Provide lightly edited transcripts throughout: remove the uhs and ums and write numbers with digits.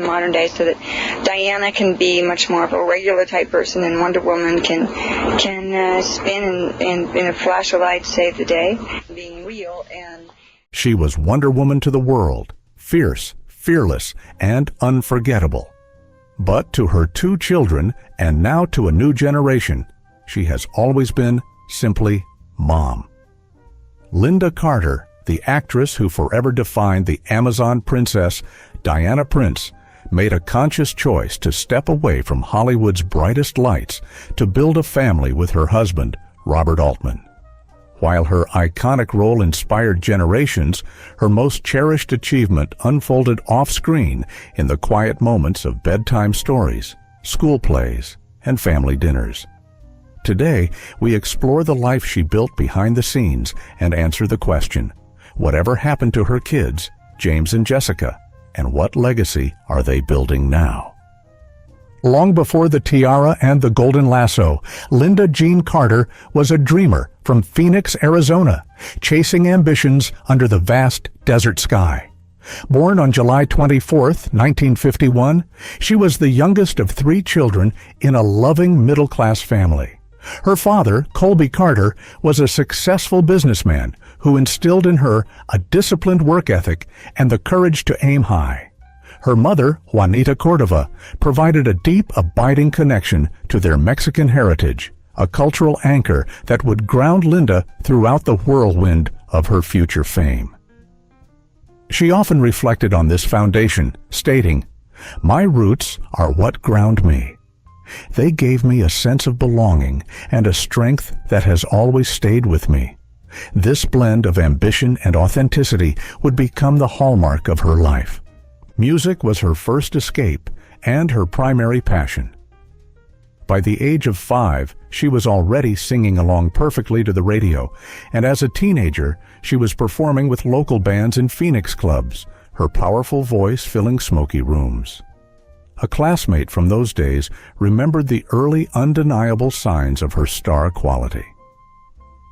modern day, so that Diana can be much more of a regular type person, and Wonder Woman can spin and in a flash of light save the day, being real. And she was Wonder Woman to the world, fierce, fearless, and unforgettable. But to her two children, and now to a new generation, she has always been simply Mom. Lynda Carter, the actress who forever defined the Amazon princess, Diana Prince, made a conscious choice to step away from Hollywood's brightest lights to build a family with her husband, Robert Altman. While her iconic role inspired generations, her most cherished achievement unfolded off-screen in the quiet moments of bedtime stories, school plays, and family dinners. Today, we explore the life she built behind the scenes and answer the question, whatever happened to her kids, James and Jessica, and what legacy are they building now? Long before the tiara and the golden lasso, Lynda Jean Carter was a dreamer from Phoenix, Arizona, chasing ambitions under the vast desert sky. Born on July 24, 1951, she was the youngest of three children in a loving middle-class family. Her father, Colby Carter, was a successful businessman who instilled in her a disciplined work ethic and the courage to aim high. Her mother, Juanita Cordova, provided a deep, abiding connection to their Mexican heritage, a cultural anchor that would ground Lynda throughout the whirlwind of her future fame. She often reflected on this foundation, stating, "My roots are what ground me. They gave me a sense of belonging and a strength that has always stayed with me." This blend of ambition and authenticity would become the hallmark of her life. Music was her first escape and her primary passion. By the age of 5, she was already singing along perfectly to the radio, and as a teenager, she was performing with local bands in Phoenix clubs, her powerful voice filling smoky rooms. A classmate from those days remembered the early undeniable signs of her star quality.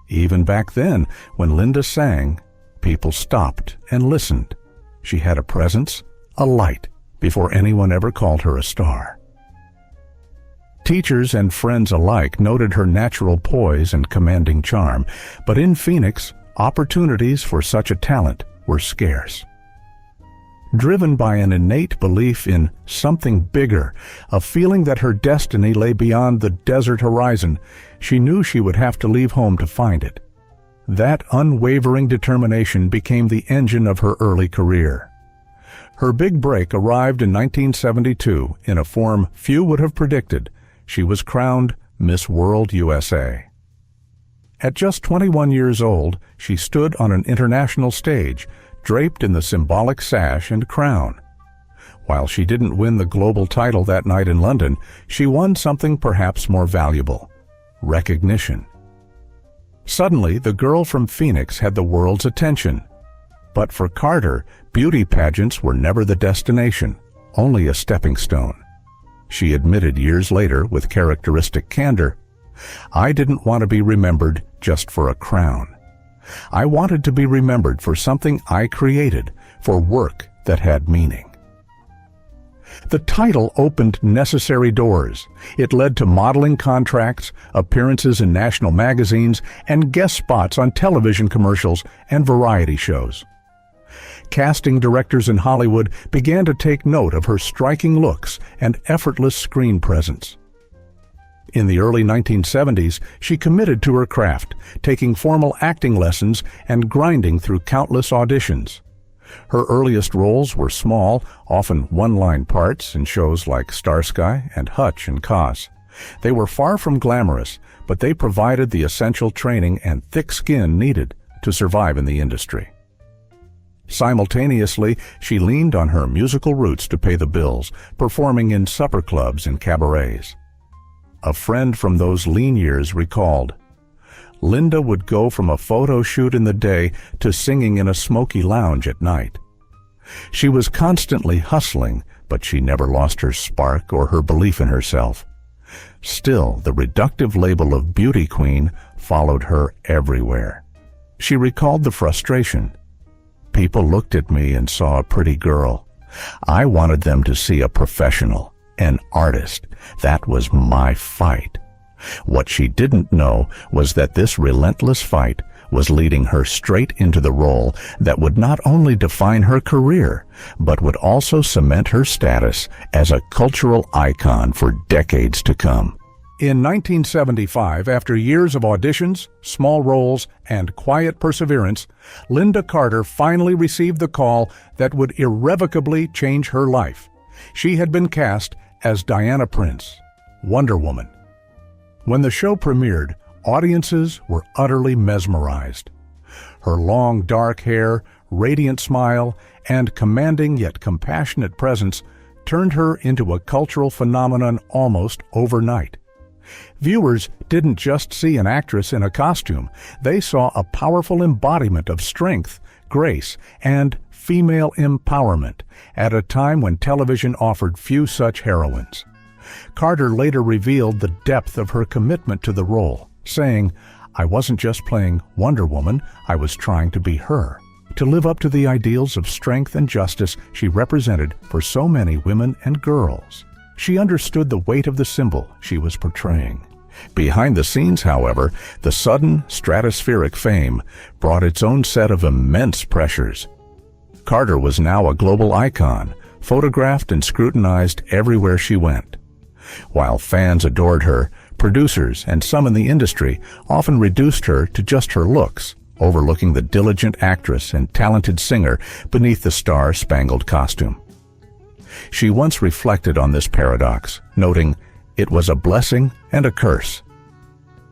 Even back then, when Lynda sang, people stopped and listened. She had a presence, a light, before anyone ever called her a star. Teachers and friends alike noted her natural poise and commanding charm, but in Phoenix, opportunities for such a talent were scarce. Driven by an innate belief in something bigger, a feeling that her destiny lay beyond the desert horizon, she knew she would have to leave home to find it. That unwavering determination became the engine of her early career. Her big break arrived in 1972 in a form few would have predicted. She was crowned Miss World USA. At just 21 years old, she stood on an international stage, draped in the symbolic sash and crown. While she didn't win the global title that night in London, she won something perhaps more valuable: recognition. Suddenly, the girl from Phoenix had the world's attention. But for Carter, beauty pageants were never the destination, only a stepping stone. She admitted years later with characteristic candor, "I didn't want to be remembered just for a crown. I wanted to be remembered for something I created, for work that had meaning." The title opened necessary doors. It led to modeling contracts, appearances in national magazines, and guest spots on television commercials and variety shows. Casting directors in Hollywood began to take note of her striking looks and effortless screen presence. In the early 1970s, she committed to her craft, taking formal acting lessons and grinding through countless auditions. Her earliest roles were small, often one-line parts in shows like Starsky and Hutch and Koss. They were far from glamorous, but they provided the essential training and thick skin needed to survive in the industry. Simultaneously, she leaned on her musical roots to pay the bills, performing in supper clubs and cabarets. A friend from those lean years recalled, "Lynda would go from a photo shoot in the day to singing in a smoky lounge at night." She was constantly hustling, but she never lost her spark or her belief in herself. Still, the reductive label of beauty queen followed her everywhere. She recalled the frustration. "People looked at me and saw a pretty girl. I wanted them to see a professional, an artist. That was my fight. What she didn't know was that this relentless fight was leading her straight into the role that would not only define her career, but would also cement her status as a cultural icon for decades to come. In 1975, after years of auditions, small roles, and quiet perseverance, Lynda Carter finally received the call that would irrevocably change her life. She had been cast as Diana Prince, Wonder Woman. When the show premiered, audiences were utterly mesmerized. Her long dark hair, radiant smile, and commanding yet compassionate presence turned her into a cultural phenomenon almost overnight. Viewers didn't just see an actress in a costume, they saw a powerful embodiment of strength, grace, and female empowerment at a time when television offered few such heroines. Carter later revealed the depth of her commitment to the role, saying, "I wasn't just playing Wonder Woman, I was trying to be her, to live up to the ideals of strength and justice she represented for so many women and girls." She understood the weight of the symbol she was portraying. Behind the scenes, however, the sudden stratospheric fame brought its own set of immense pressures. Carter was now a global icon, photographed and scrutinized everywhere she went. While fans adored her, producers and some in the industry often reduced her to just her looks, overlooking the diligent actress and talented singer beneath the star-spangled costume. She once reflected on this paradox, noting, "It was a blessing and a curse.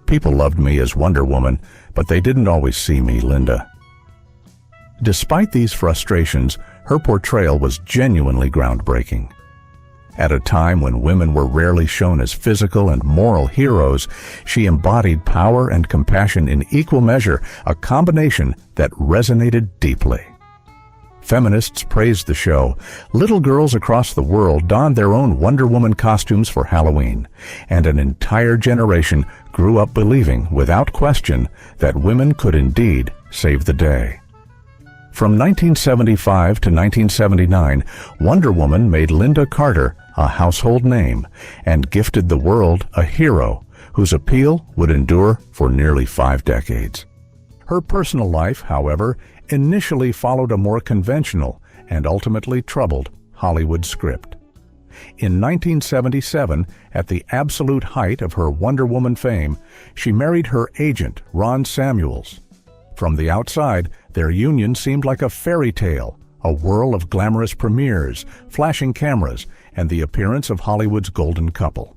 People loved me as Wonder Woman, but they didn't always see me, Lynda." Despite these frustrations, her portrayal was genuinely groundbreaking. At a time when women were rarely shown as physical and moral heroes, she embodied power and compassion in equal measure, a combination that resonated deeply. Feminists praised the show. Little girls across the world donned their own Wonder Woman costumes for Halloween, and an entire generation grew up believing, without question, that women could indeed save the day. From 1975 to 1979, Wonder Woman made Lynda Carter a household name and gifted the world a hero whose appeal would endure for nearly 5 decades. Her personal life, however, initially followed a more conventional and ultimately troubled Hollywood script. In 1977, at the absolute height of her Wonder Woman fame, she married her agent, Ron Samuels. From the outside, their union seemed like a fairy tale, a whirl of glamorous premieres, flashing cameras, and the appearance of Hollywood's golden couple.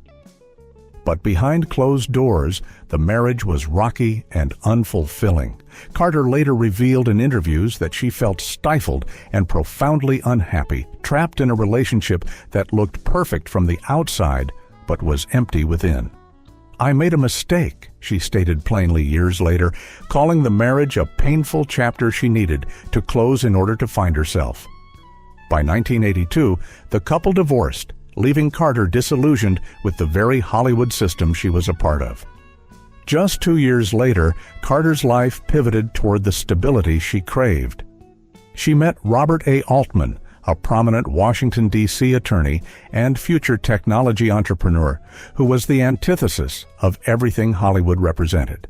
But behind closed doors, the marriage was rocky and unfulfilling. Carter later revealed in interviews that she felt stifled and profoundly unhappy, trapped in a relationship that looked perfect from the outside but was empty within. "I made a mistake," she stated plainly years later, calling the marriage a painful chapter she needed to close in order to find herself. By 1982, the couple divorced, leaving Carter disillusioned with the very Hollywood system she was a part of. Just 2 years later, Carter's life pivoted toward the stability she craved. She met Robert A. Altman, a prominent Washington, D.C. attorney and future technology entrepreneur who was the antithesis of everything Hollywood represented.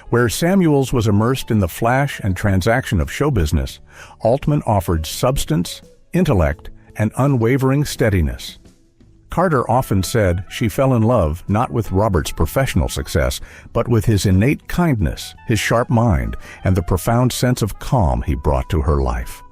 Where Samuels was immersed in the flash and transaction of show business, Altman offered substance, intellect, and unwavering steadiness. Carter often said she fell in love not with Robert's professional success, but with his innate kindness, his sharp mind, and the profound sense of calm he brought to her life.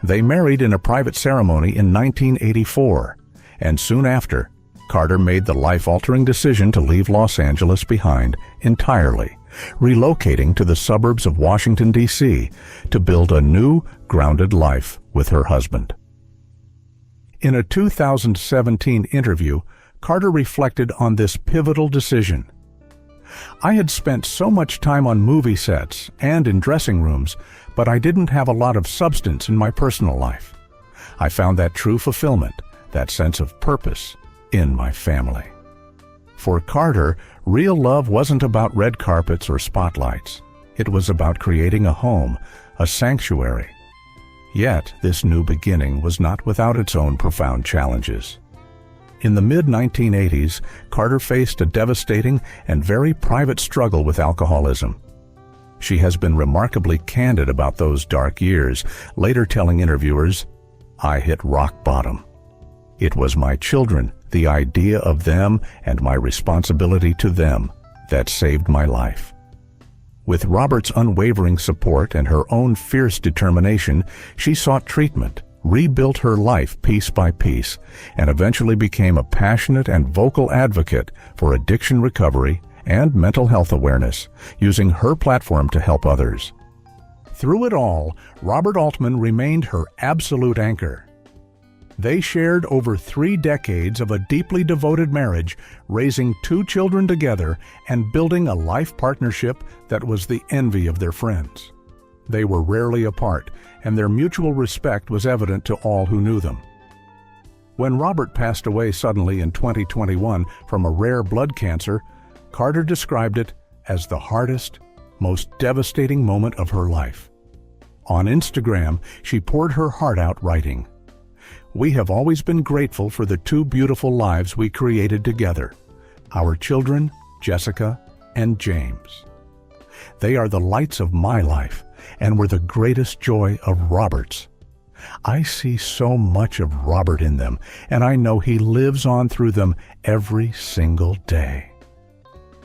They married in a private ceremony in 1984, and soon after, Carter made the life-altering decision to leave Los Angeles behind entirely, relocating to the suburbs of Washington, D.C., to build a new, grounded life with her husband. In a 2017 interview, Carter reflected on this pivotal decision. "I had spent so much time on movie sets and in dressing rooms, but I didn't have a lot of substance in my personal life. I found that true fulfillment, that sense of purpose, in my family." For Carter, real love wasn't about red carpets or spotlights. It was about creating a home, a sanctuary. Yet, this new beginning was not without its own profound challenges. In the mid-1980s, Carter faced a devastating and very private struggle with alcoholism. She has been remarkably candid about those dark years, later telling interviewers, "I hit rock bottom. It was my children, the idea of them, and my responsibility to them that saved my life." With Robert's unwavering support and her own fierce determination, she sought treatment, rebuilt her life piece by piece, and eventually became a passionate and vocal advocate for addiction recovery and mental health awareness, using her platform to help others. Through it all, Robert Altman remained her absolute anchor. They shared over 3 decades of a deeply devoted marriage, raising 2 children together and building a life partnership that was the envy of their friends. They were rarely apart, and their mutual respect was evident to all who knew them. When Robert passed away suddenly in 2021 from a rare blood cancer, Carter described it as the hardest, most devastating moment of her life. On Instagram, she poured her heart out writing, "We have always been grateful for the 2 beautiful lives we created together, our children, Jessica and James. They are the lights of my life and were the greatest joy of Robert's. I see so much of Robert in them, and I know he lives on through them every single day."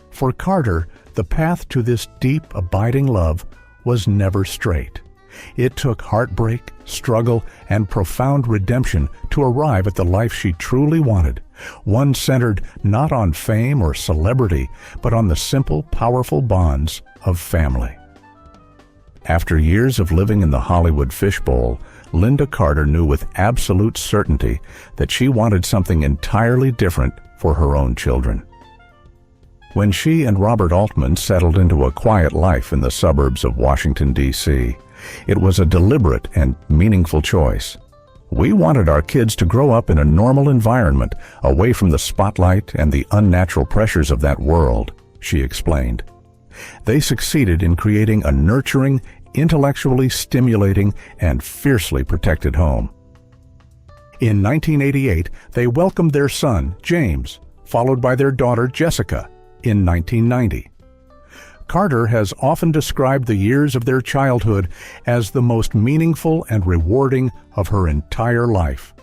For Carter, the path to this deep, abiding love was never straight. It took heartbreak, struggle, and profound redemption to arrive at the life she truly wanted, one centered not on fame or celebrity, but on the simple, powerful bonds of family. After years of living in the Hollywood fishbowl, Lynda Carter knew with absolute certainty that she wanted something entirely different for her own children. When she and Robert Altman settled into a quiet life in the suburbs of Washington, D.C., it was a deliberate and meaningful choice. "We wanted our kids to grow up in a normal environment, away from the spotlight and the unnatural pressures of that world," she explained. They succeeded in creating a nurturing, intellectually stimulating, and fiercely protected home. In 1988, they welcomed their son, James, followed by their daughter, Jessica, in 1990. Carter has often described the years of their childhood as the most meaningful and rewarding of her entire life.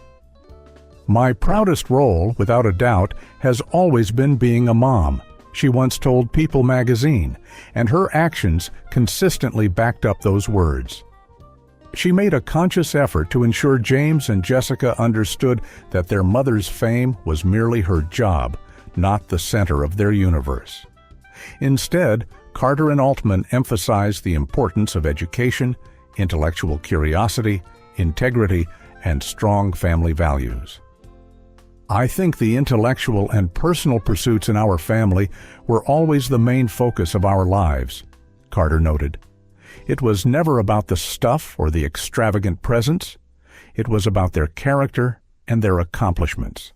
"My proudest role, without a doubt, has always been being a mom," she once told People magazine, and her actions consistently backed up those words. She made a conscious effort to ensure James and Jessica understood that their mother's fame was merely her job, not the center of their universe. Instead, Carter and Altman emphasized the importance of education, intellectual curiosity, integrity, and strong family values. "I think the intellectual and personal pursuits in our family were always the main focus of our lives," Carter noted. "It was never about the stuff or the extravagant presents. It was about their character and their accomplishments."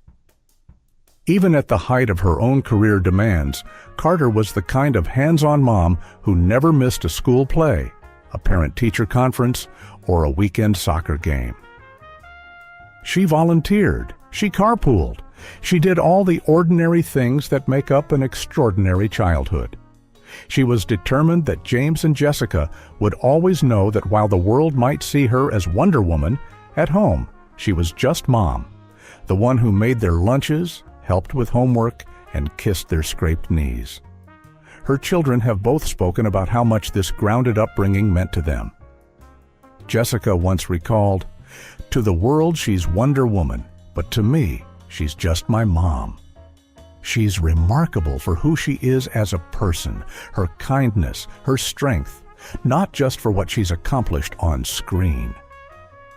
Even at the height of her own career demands, Carter was the kind of hands-on mom who never missed a school play, a parent-teacher conference, or a weekend soccer game. She volunteered, she carpooled, she did all the ordinary things that make up an extraordinary childhood. She was determined that James and Jessica would always know that while the world might see her as Wonder Woman, at home she was just Mom, the one who made their lunches, helped with homework, and kissed their scraped knees. Her children have both spoken about how much this grounded upbringing meant to them. Jessica once recalled, "To the world she's Wonder Woman, but to me, she's just my mom. She's remarkable for who she is as a person, her kindness, her strength, not just for what she's accomplished on screen."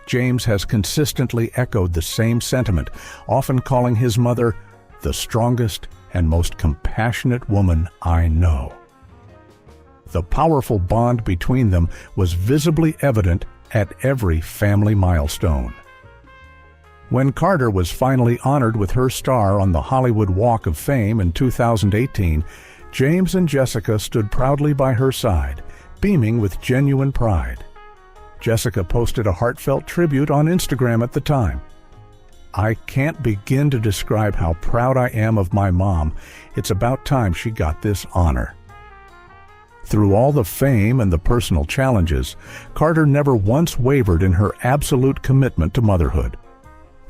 James has consistently echoed the same sentiment, often calling his mother the strongest and most compassionate woman I know. The powerful bond between them was visibly evident at every family milestone. When Carter was finally honored with her star on the Hollywood Walk of Fame in 2018, James and Jessica stood proudly by her side, beaming with genuine pride. Jessica posted a heartfelt tribute on Instagram at the time. "I can't begin to describe how proud I am of my mom. It's about time she got this honor." Through all the fame and the personal challenges, Carter never once wavered in her absolute commitment to motherhood.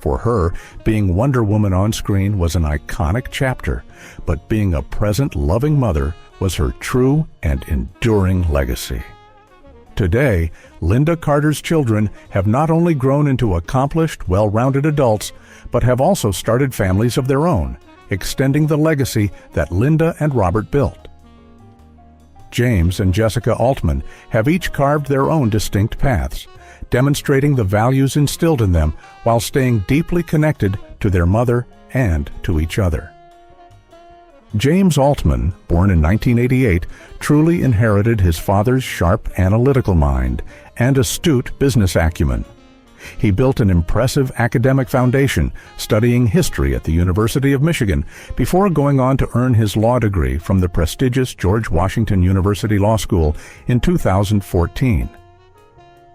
For her, being Wonder Woman on screen was an iconic chapter, but being a present, loving mother was her true and enduring legacy. Today, Lynda Carter's children have not only grown into accomplished, well-rounded adults, but have also started families of their own, extending the legacy that Lynda and Robert built. James and Jessica Altman have each carved their own distinct paths, demonstrating the values instilled in them while staying deeply connected to their mother and to each other. James Altman, born in 1988, truly inherited his father's sharp analytical mind and astute business acumen. He built an impressive academic foundation, studying history at the University of Michigan before going on to earn his law degree from the prestigious George Washington University Law School in 2014.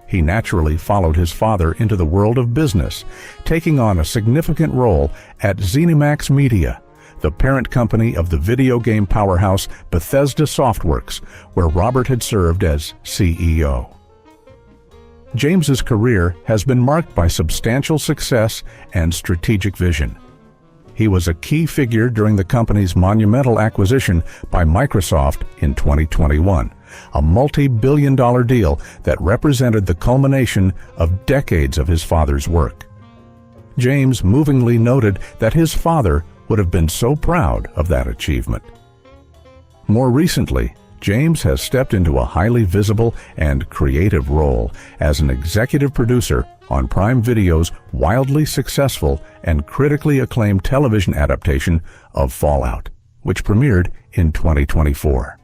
He naturally followed his father into the world of business, taking on a significant role at ZeniMax Media, the parent company of the video game powerhouse Bethesda Softworks, where Robert had served as CEO. James's career has been marked by substantial success and strategic vision. He was a key figure during the company's monumental acquisition by Microsoft in 2021, a multi-billion-dollar deal that represented the culmination of decades of his father's work. James movingly noted that his father would have been so proud of that achievement. More recently, James has stepped into a highly visible and creative role as an executive producer on Prime Video's wildly successful and critically acclaimed television adaptation of Fallout, which premiered in 2024.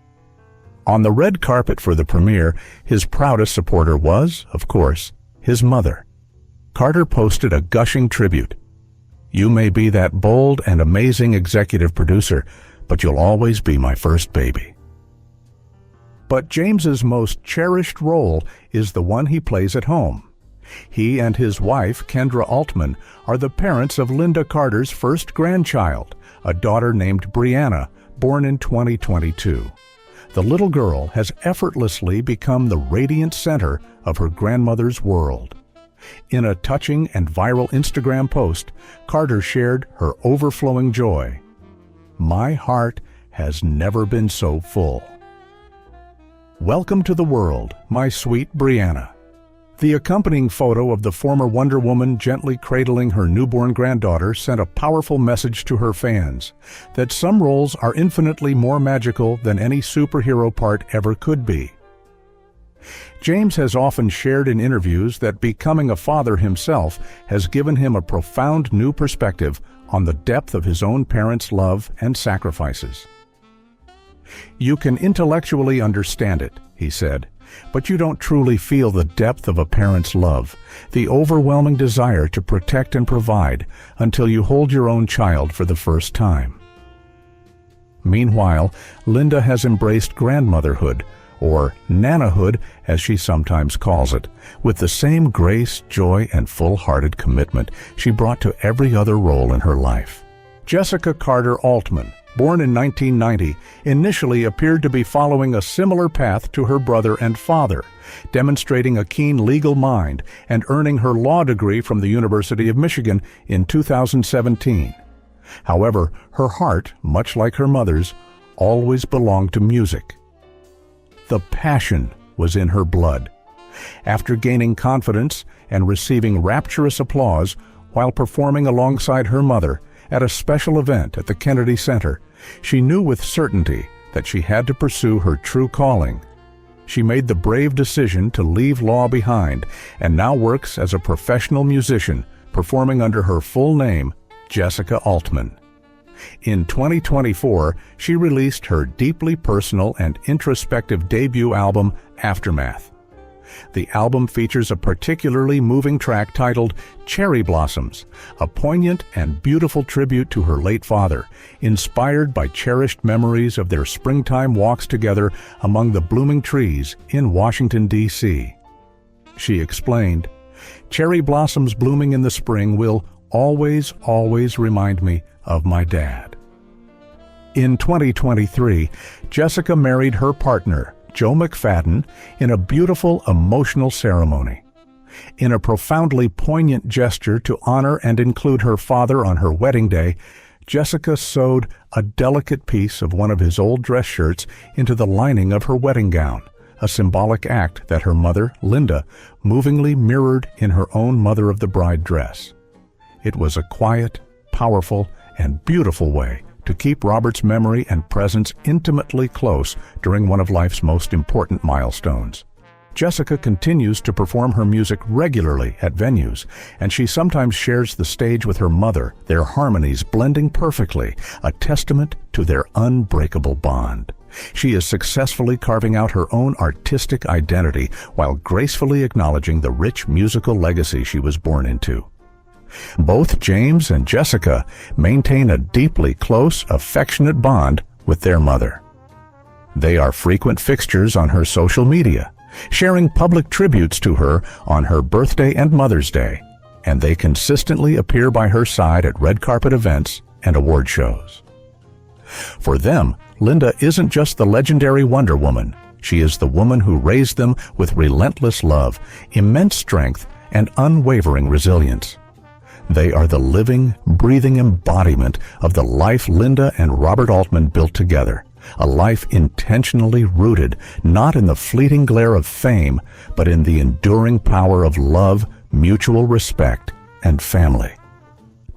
On the red carpet for the premiere, his proudest supporter was, of course, his mother. Carter posted a gushing tribute. "You may be that bold and amazing executive producer, but you'll always be my first baby." But James's most cherished role is the one he plays at home. He and his wife, Kendra Altman, are the parents of Lynda Carter's first grandchild, a daughter named Brianna, born in 2022. The little girl has effortlessly become the radiant center of her grandmother's world. In a touching and viral Instagram post, Carter shared her overflowing joy. "My heart has never been so full. Welcome to the world, my sweet Brianna." The accompanying photo of the former Wonder Woman gently cradling her newborn granddaughter sent a powerful message to her fans that some roles are infinitely more magical than any superhero part ever could be. James has often shared in interviews that becoming a father himself has given him a profound new perspective on the depth of his own parents' love and sacrifices. "You can intellectually understand it," he said, "but you don't truly feel the depth of a parent's love, the overwhelming desire to protect and provide, until you hold your own child for the first time." Meanwhile, Lynda has embraced grandmotherhood, or nanahood as she sometimes calls it, with the same grace, joy, and full-hearted commitment she brought to every other role in her life. Jessica Carter Altman, born in 1990, initially appeared to be following a similar path to her brother and father, demonstrating a keen legal mind and earning her law degree from the University of Michigan in 2017. However, her heart, much like her mother's, always belonged to music. The passion was in her blood. After gaining confidence and receiving rapturous applause while performing alongside her mother at a special event at the Kennedy Center, she knew with certainty that she had to pursue her true calling. She made the brave decision to leave law behind and now works as a professional musician, performing under her full name, Jessica Altman. In 2024, she released her deeply personal and introspective debut album, Aftermath. The album features a particularly moving track titled Cherry Blossoms, a poignant and beautiful tribute to her late father, inspired by cherished memories of their springtime walks together among the blooming trees in Washington, D.C. She explained, "Cherry blossoms blooming in the spring will always, always remind me of my dad." In 2023, Jessica married her partner, Joe McFadden, in a beautiful, emotional ceremony. In a profoundly poignant gesture to honor and include her father on her wedding day, Jessica sewed a delicate piece of one of his old dress shirts into the lining of her wedding gown, a symbolic act that her mother, Lynda, movingly mirrored in her own mother of the bride dress. It was a quiet, powerful, and beautiful way to keep Robert's memory and presence intimately close during one of life's most important milestones. Jessica continues to perform her music regularly at venues, and she sometimes shares the stage with her mother, their harmonies blending perfectly, a testament to their unbreakable bond. She is successfully carving out her own artistic identity while gracefully acknowledging the rich musical legacy she was born into. Both James and Jessica maintain a deeply close, affectionate bond with their mother. They are frequent fixtures on her social media, sharing public tributes to her on her birthday and Mother's Day, and they consistently appear by her side at red carpet events and award shows. For them, Lynda isn't just the legendary Wonder Woman. She is the woman who raised them with relentless love, immense strength, and unwavering resilience. They are the living, breathing embodiment of the life Lynda and Robert Altman built together. A life intentionally rooted not in the fleeting glare of fame, but in the enduring power of love, mutual respect, and family.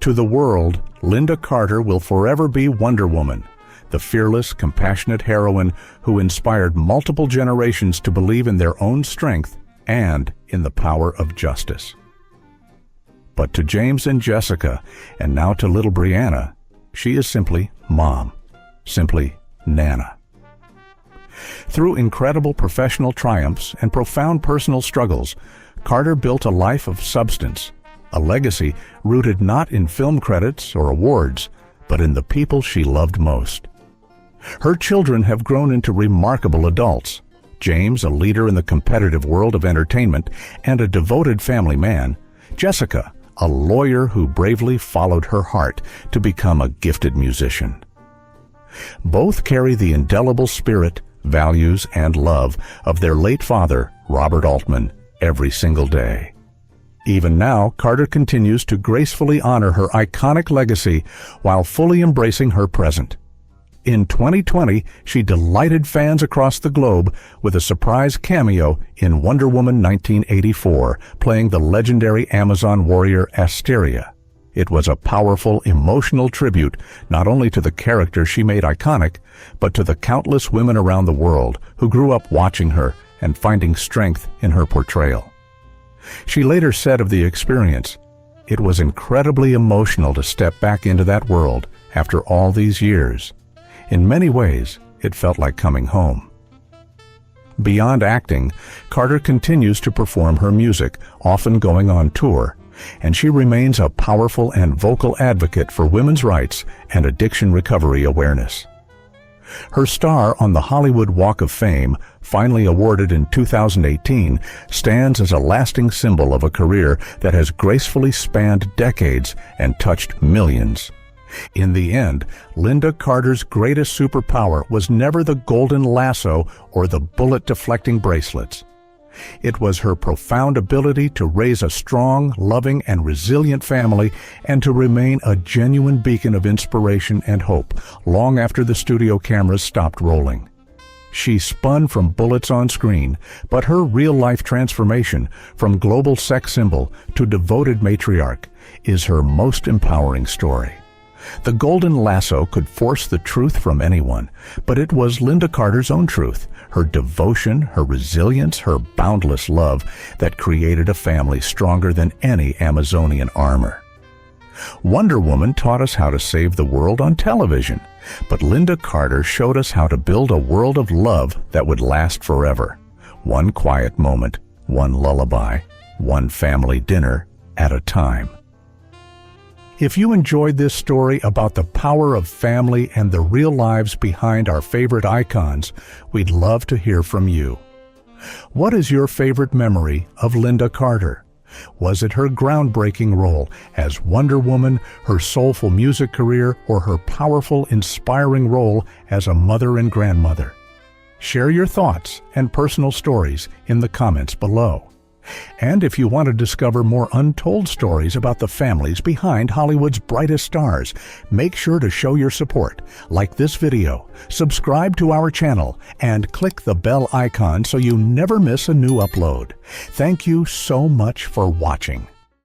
To the world, Lynda Carter will forever be Wonder Woman, the fearless, compassionate heroine who inspired multiple generations to believe in their own strength and in the power of justice. But to James and Jessica, and now to little Brianna, she is simply Mom, simply Nana. Through incredible professional triumphs and profound personal struggles, Carter built a life of substance, a legacy rooted not in film credits or awards, but in the people she loved most. Her children have grown into remarkable adults. James, a leader in the competitive world of entertainment and a devoted family man. Jessica, a lawyer who bravely followed her heart to become a gifted musician. Both carry the indelible spirit, values, and love of their late father, Robert Altman, every single day. Even now, Carter continues to gracefully honor her iconic legacy while fully embracing her present. In 2020, she delighted fans across the globe with a surprise cameo in Wonder Woman 1984, playing the legendary Amazon warrior Asteria. It was a powerful, emotional tribute not only to the character she made iconic, but to the countless women around the world who grew up watching her and finding strength in her portrayal. She later said of the experience, "It was incredibly emotional to step back into that world after all these years. In many ways, it felt like coming home." Beyond acting, Carter continues to perform her music, often going on tour, and she remains a powerful and vocal advocate for women's rights and addiction recovery awareness. Her star on the Hollywood Walk of Fame, finally awarded in 2018, stands as a lasting symbol of a career that has gracefully spanned decades and touched millions. In the end, Lynda Carter's greatest superpower was never the golden lasso or the bullet-deflecting bracelets. It was her profound ability to raise a strong, loving, and resilient family and to remain a genuine beacon of inspiration and hope long after the studio cameras stopped rolling. She spun from bullets on screen, but her real-life transformation from global sex symbol to devoted matriarch is her most empowering story. The golden lasso could force the truth from anyone, but it was Lynda Carter's own truth, her devotion, her resilience, her boundless love that created a family stronger than any Amazonian armor. Wonder Woman taught us how to save the world on television, but Lynda Carter showed us how to build a world of love that would last forever. One quiet moment, one lullaby, one family dinner at a time. If you enjoyed this story about the power of family and the real lives behind our favorite icons, we'd love to hear from you. What is your favorite memory of Lynda Carter? Was it her groundbreaking role as Wonder Woman, her soulful music career, or her powerful, inspiring role as a mother and grandmother? Share your thoughts and personal stories in the comments below. And if you want to discover more untold stories about the families behind Hollywood's brightest stars, make sure to show your support, like this video, subscribe to our channel, and click the bell icon so you never miss a new upload. Thank you so much for watching.